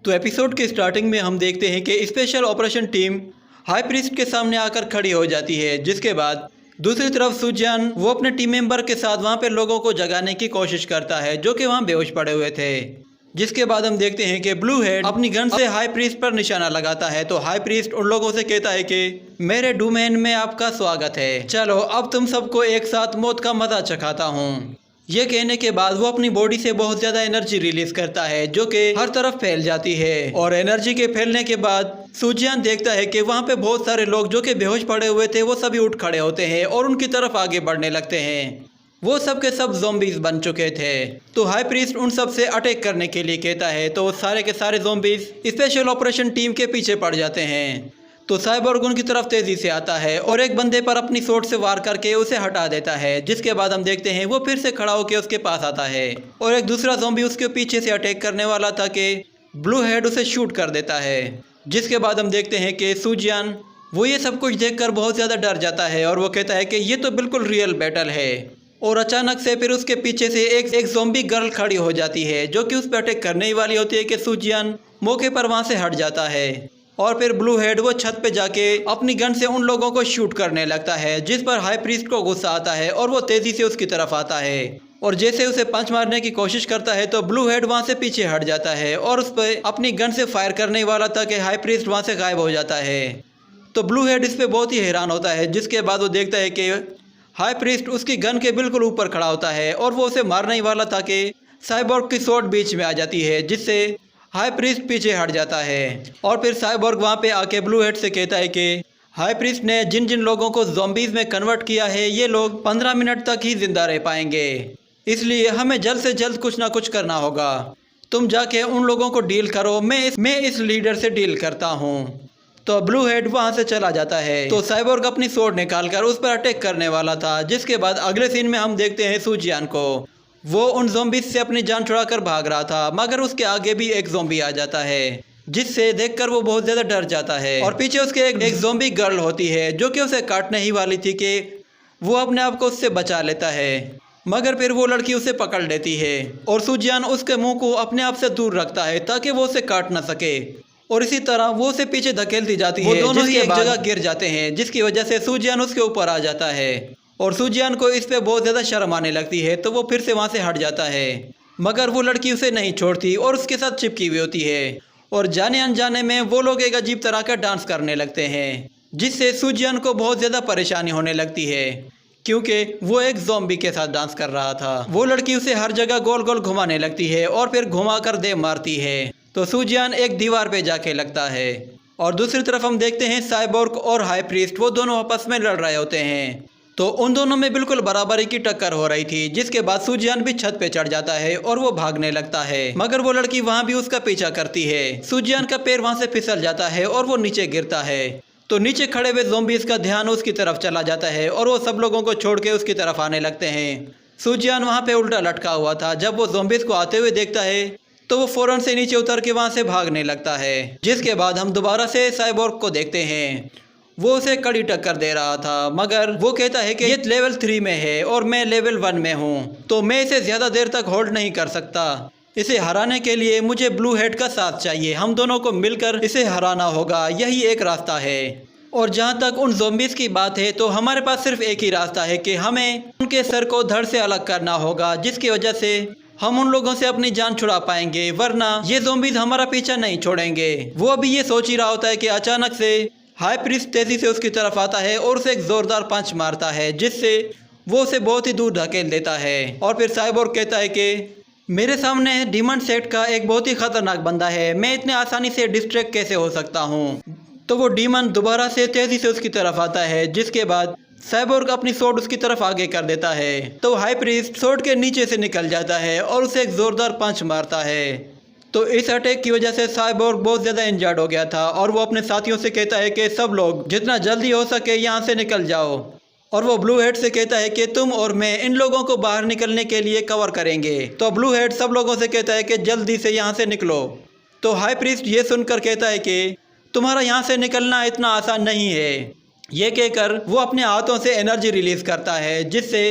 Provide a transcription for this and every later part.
तो एपिसोड के स्टार्टिंग में हम देखते हैं कि special operation team high priest के सामने आकर खड़ी हो जाती है, जिसके बाद दूसरी तरफ सुजियान वो अपने टीम मेंबर के साथ वहां पे लोगों को जगाने की कोशिश करता है जो कि वहां बेहोश पड़े हुए थे। जिसके बाद हम देखते हैं कि ब्लू हेड अपनी गन से हाई प्रीस्ट पर निशाना लगाता है। तो हाई प्रीस्ट उन लोगों से कहता है कि मेरे डोमेन में आपका स्वागत है, चलो अब तुम सबको एक साथ मौत का मजा चखाता हूँ। ये कहने के बाद वो अपनी बॉडी से बहुत ज्यादा एनर्जी रिलीज करता है जो कि हर तरफ फैल जाती है। और एनर्जी के फैलने के बाद सुजियान देखता है कि वहाँ पे बहुत सारे लोग जो कि बेहोश पड़े हुए थे वो सभी उठ खड़े होते हैं और उनकी तरफ आगे बढ़ने लगते हैं। वो सब के सब ज़ॉम्बीज बन चुके थे। तो हाई प्रीस्ट उन सब से अटैक करने के लिए कहता है, तो वो सारे के सारे ज़ॉम्बीज स्पेशल ऑपरेशन टीम के पीछे पड़ जाते हैं। तो साइबोर्ग उनकी तरफ तेजी से आता है और एक बंदे पर अपनी सोट से वार करके उसे हटा देता है। जिसके बाद हम देखते हैं वो फिर से खड़ा होकर उसके पास आता है और एक दूसरा ज़ॉम्बी उसके पीछे से अटैक करने वाला था कि ब्लू हेड उसे शूट कर देता है। जिसके बाद हम देखते हैं कि सुजियान वो ये सब कुछ देखकर बहुत ज़्यादा डर जाता है और वो कहता है कि ये तो बिल्कुल रियल बैटल है। और अचानक से फिर उसके पीछे से एक ज़ॉम्बी गर्ल खड़ी हो जाती है जो कि उस पर अटैक करने ही वाली होती है कि सुजियान मौके पर वहाँ से हट जाता है। और फिर ब्लू हेड वो छत पे जाके अपनी गन से उन लोगों को शूट करने लगता है, जिस पर हाई प्रीस्ट को गुस्सा आता है और वो तेजी से उसकी तरफ आता है और जैसे उसे पंच मारने की कोशिश करता है तो ब्लू हेड वहाँ से पीछे हट जाता है और उस पर अपनी गन से फायर करने वाला था कि हाई प्रीस्ट वहाँ से गायब हो जाता है। तो ब्लू हेड इस पर बहुत ही हैरान होता है। जिसके बाद वो देखता है कि हाई प्रीस्ट उसकी गन के बिल्कुल ऊपर खड़ा होता है और वो उसे मारने ही वाला था कि साइबोर्ग की शॉट बीच में आ जाती है, जिससे हाई प्रीस्ट पीछे हट जाता है। और फिर साइबोर्ग वहाँ पे आके ब्लू हेड से कहता है कि हाई प्रीस्ट ने जिन जिन लोगों को ज़ॉम्बीज़ में कन्वर्ट किया है ये लोग 15 मिनट तक ही जिंदा रह पाएंगे, इसलिए हमें जल्द से जल्द कुछ ना कुछ करना होगा। तुम जाके उन लोगों को डील करो, मैं इस लीडर से डील करता हूँ। तो ब्लू हेड वहाँ से चला जाता है। तो साइबोर्ग अपनी स्वॉर्ड निकालकर उस पर अटैक करने वाला था। जिसके बाद अगले सीन में हम देखते हैं सुजियान को, वो उन ज़ॉम्बीज़ से अपनी जान छुड़ाकर भाग रहा था, मगर उसके आगे भी एक ज़ॉम्बी आ जाता है जिससे देखकर वो बहुत ज़्यादा डर जाता है। और पीछे उसके एक ज़ॉम्बी गर्ल होती है जो कि उसे काटने ही वाली थी कि वो अपने आप को उससे बचा लेता है, मगर फिर वो लड़की उसे पकड़ लेती है और सुजियान उसके मुंह को अपने आप से दूर रखता है ताकि वो उसे काट ना सके। और इसी तरह वो उसे पीछे धकेलती जाती है। वो दोनों ही एक जगह गिर जाते हैं, जिसकी वजह से सुजियान उसके ऊपर आ जाता है और सुजियान को इस पे बहुत ज़्यादा शर्म आने लगती है। तो वो फिर से वहाँ से हट जाता है, मगर वो लड़की उसे नहीं छोड़ती और उसके साथ चिपकी हुई होती है। और जाने अनजाने में वो लोग एक अजीब तरह का डांस करने लगते हैं, जिससे सुजियान को बहुत ज़्यादा परेशानी होने लगती है क्योंकि वो एक ज़ॉम्बी के साथ डांस कर रहा था। वो लड़की उसे हर जगह गोल गोल घुमाने लगती है और फिर घुमा कर दे मारती है। तो सुजियान एक दीवार पे जाके लगता है। और दूसरी तरफ हम देखते हैं साइबोर्ग और हाई प्रीस्ट वो दोनों आपस में लड़ रहे होते हैं। तो उन दोनों में बिल्कुल बराबरी की टक्कर हो रही थी। जिसके बाद सुजियान भी छत पे चढ़ जाता है और वो भागने लगता है, मगर वो लड़की वहाँ भी उसका पीछा करती है। सुजियान का पैर वहाँ से फिसल जाता है और वो नीचे गिरता है। तो नीचे खड़े हुए ज़ॉम्बीज़ का ध्यान उसकी तरफ चला जाता है और वो सब लोगों को छोड़ के उसकी तरफ आने लगते हैं। सुजियान वहाँ पे उल्टा लटका हुआ था। जब वो ज़ॉम्बीज़ को आते हुए देखता है तो वो फौरन से नीचे उतर के वहाँ से भागने लगता है। जिसके बाद हम दोबारा से साइबोर्ग को देखते हैं। वो उसे कड़ी टक्कर दे रहा था, मगर वो कहता है कि ये लेवल 3 में है और मैं लेवल 1 में हूँ, तो मैं इसे ज़्यादा देर तक होल्ड नहीं कर सकता। इसे हराने के लिए मुझे ब्लू हेड का साथ चाहिए, हम दोनों को मिलकर इसे हराना होगा, यही एक रास्ता है। और जहाँ तक उन ज़ॉम्बीज़ की बात है तो हमारे पास सिर्फ एक ही रास्ता है कि हमें उनके सर को धड़ से अलग करना होगा, जिसकी वजह से हम उन लोगों से अपनी जान छुड़ा पाएंगे, वरना ये ज़ॉम्बीज़ हमारा पीछा नहीं छोड़ेंगे। वो अभी ये सोच ही रहा होता है कि अचानक से हाई प्रीस्ट तेजी से उसकी तरफ आता है और उसे एक ज़ोरदार पंच मारता है, जिससे वो उसे बहुत ही दूर धकेल देता है। और फिर साइबोर्ग कहता है कि मेरे सामने डीमन सेट का एक बहुत ही खतरनाक बंदा है, मैं इतने आसानी से डिस्ट्रैक्ट कैसे हो सकता हूँ। तो वो डीमन दोबारा से तेजी से उसकी तरफ आता है। जिसके बाद साइबोर्ग अपनी सोर्ड उसकी तरफ आगे कर देता है। तो हाई प्रीस्ट सोर्ड के नीचे से निकल जाता है और उसे एक जोरदार पंच मारता है। तो इस अटैक की वजह से साइबोर्ग बहुत ज़्यादा इंजर्ड हो गया था और वो अपने साथियों से कहता है कि सब लोग जितना जल्दी हो सके यहाँ से निकल जाओ। और वो ब्लू हेड से कहता है कि तुम और मैं इन लोगों को बाहर निकलने के लिए कवर करेंगे। तो ब्लू हेड सब लोगों से कहता है कि जल्दी से यहाँ से निकलो। तो हाई प्रीस्ट ये सुनकर कहता है कि तुम्हारा यहाँ से निकलना इतना आसान नहीं है। ये कहकर वो अपने हाथों से एनर्जी रिलीज करता है, जिससे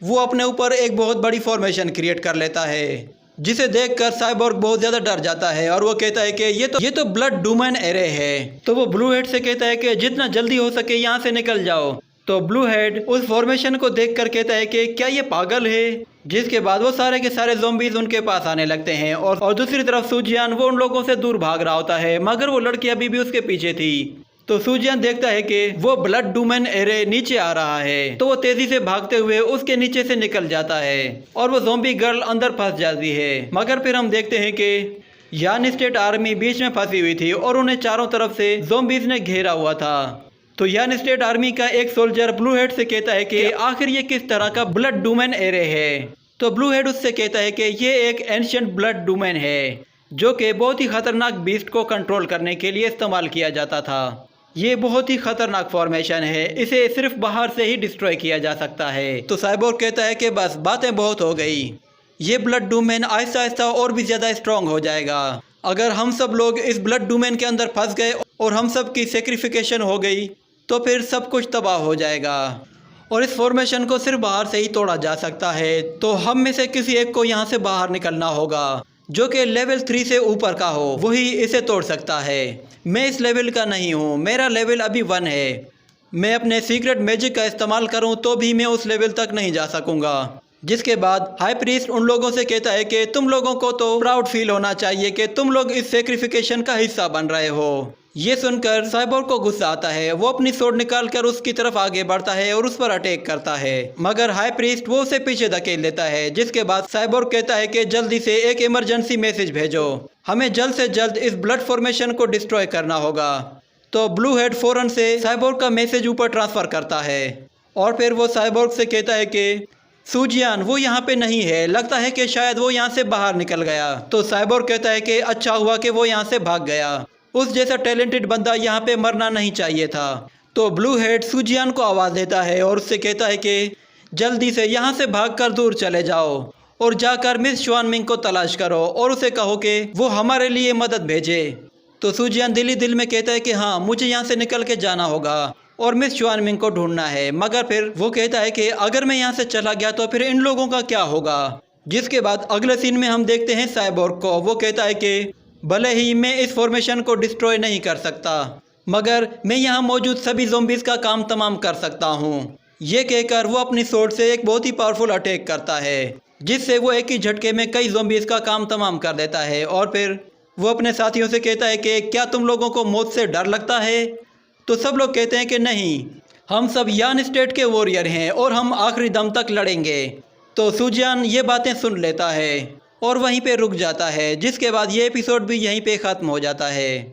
वो अपने ऊपर एक बहुत बड़ी फॉर्मेशन क्रिएट कर लेता है, जिसे देखकर साइबोर्ग बहुत ज्यादा डर जाता है और वो कहता है कि ये तो ब्लड डूमन एरे है। तो वो ब्लू हेड से कहता है कि जितना जल्दी हो सके यहाँ से निकल जाओ। तो ब्लू हेड उस फॉर्मेशन को देखकर कहता है कि क्या ये पागल है। जिसके बाद वो सारे के सारे ज़ॉम्बीज उनके पास आने लगते हैं और दूसरी तरफ सूजियान वो उन लोगों से दूर भाग रहा होता है, मगर वो लड़की अभी भी उसके पीछे थी। तो सूजियान देखता है कि वो ब्लड डूमन एरे नीचे आ रहा है, तो वो तेजी से भागते हुए उसके नीचे से निकल जाता है और वो ज़ॉम्बी गर्ल अंदर फंस जाती है। मगर फिर हम देखते हैं कि यान स्टेट आर्मी बीच में फंसी हुई थी और उन्हें चारों तरफ से ज़ॉम्बीज ने घेरा हुआ था। तो यान स्टेट आर्मी का एक सोल्जर ब्लू हेड से कहता है कि आखिर ये किस तरह का ब्लड डूमन एरे है। तो ब्लू हेड उससे कहता है कि ये एक एंशिएंट ब्लड डूमन है जो कि बहुत ही खतरनाक बीस्ट को कंट्रोल करने के लिए इस्तेमाल किया जाता था। ये बहुत ही खतरनाक फॉर्मेशन है, इसे सिर्फ बाहर से ही डिस्ट्रॉय किया जा सकता है। तो साइबोर्ग कहता है कि बस बातें बहुत हो गई, ये ब्लड डूमेन आहिस्ता आहिस्ता और भी ज़्यादा स्ट्रॉन्ग हो जाएगा। अगर हम सब लोग इस ब्लड डूमेन के अंदर फंस गए और हम सब की सेक्रिफिकेशन हो गई तो फिर सब कुछ तबाह हो जाएगा और इस फॉर्मेशन को सिर्फ बाहर से ही तोड़ा जा सकता है। तो हम में से किसी एक को यहाँ से बाहर निकलना होगा जो कि लेवल 3 से ऊपर का हो, वही इसे तोड़ सकता है। मैं इस लेवल का नहीं हूँ, मेरा लेवल अभी 1 है। मैं अपने सीक्रेट मैजिक का इस्तेमाल करूँ तो भी मैं उस लेवल तक नहीं जा सकूँगा। जिसके बाद हाई प्रीस्ट उन लोगों से कहता है कि तुम लोगों को तो प्राउड फील होना चाहिए कि तुम लोग इस सेक्रिफिकेशन का हिस्सा बन रहे हो। ये सुनकर साइबोर्ग को गुस्सा आता है, वो अपनी स्वॉर्ड निकालकर उसकी तरफ आगे बढ़ता है और उस पर अटैक करता है, मगर हाई प्रीस्ट वो उसे पीछे धकेल देता है। जिसके बाद साइबोर्ग कहता है कि जल्दी से एक इमरजेंसी मैसेज भेजो, हमें जल्द से जल्द इस ब्लड फॉर्मेशन को डिस्ट्रॉय करना होगा। तो ब्लू हेड फौरन से साइबोर्ग का मैसेज ऊपर ट्रांसफर करता है और फिर वो साइबोर्ग से कहता है कि सूजियान वो यहाँ पे नहीं है, लगता है कि शायद वो यहाँ से बाहर निकल गया। तो साइबोर्ग कहता है कि अच्छा हुआ कि वो यहाँ से भाग गया, उस जैसा टैलेंटेड बंदा यहाँ पे मरना नहीं चाहिए था। तो ब्लू हेड सूजियान को आवाज़ देता है और उससे कहता है कि जल्दी से यहाँ से भागकर दूर चले जाओ और जाकर मिस श्वानमिंग को तलाश करो और उसे कहो कि वो हमारे लिए मदद भेजे। तो सूजियान दिल ही दिल में कहता है कि हाँ, मुझे यहाँ से निकल के जाना होगा और मिस श्वानमिंग को ढूंढना है। मगर फिर वो कहता है कि अगर मैं यहाँ से चला गया तो फिर इन लोगों का क्या होगा। जिसके बाद अगले सीन में हम देखते हैं साइबोर्ग को, वो कहता है कि भले ही मैं इस फॉर्मेशन को डिस्ट्रॉय नहीं कर सकता, मगर मैं यहाँ मौजूद सभी ज़ॉम्बीज़ का काम तमाम कर सकता हूँ। ये कहकर वो अपनी स्वॉर्ड से एक बहुत ही पावरफुल अटैक करता है, जिससे वो एक ही झटके में कई ज़ॉम्बीज़ का काम तमाम कर देता है। और फिर वो अपने साथियों से कहता है कि क्या तुम लोगों को मौत से डर लगता है। तो सब लोग कहते हैं कि नहीं, हम सब यान स्टेट के वॉरियर हैं और हम आखिरी दम तक लड़ेंगे। तो सूजियान ये बातें सुन लेता है और वहीं पे रुक जाता है। जिसके बाद ये एपिसोड भी यहीं पे ख़त्म हो जाता है।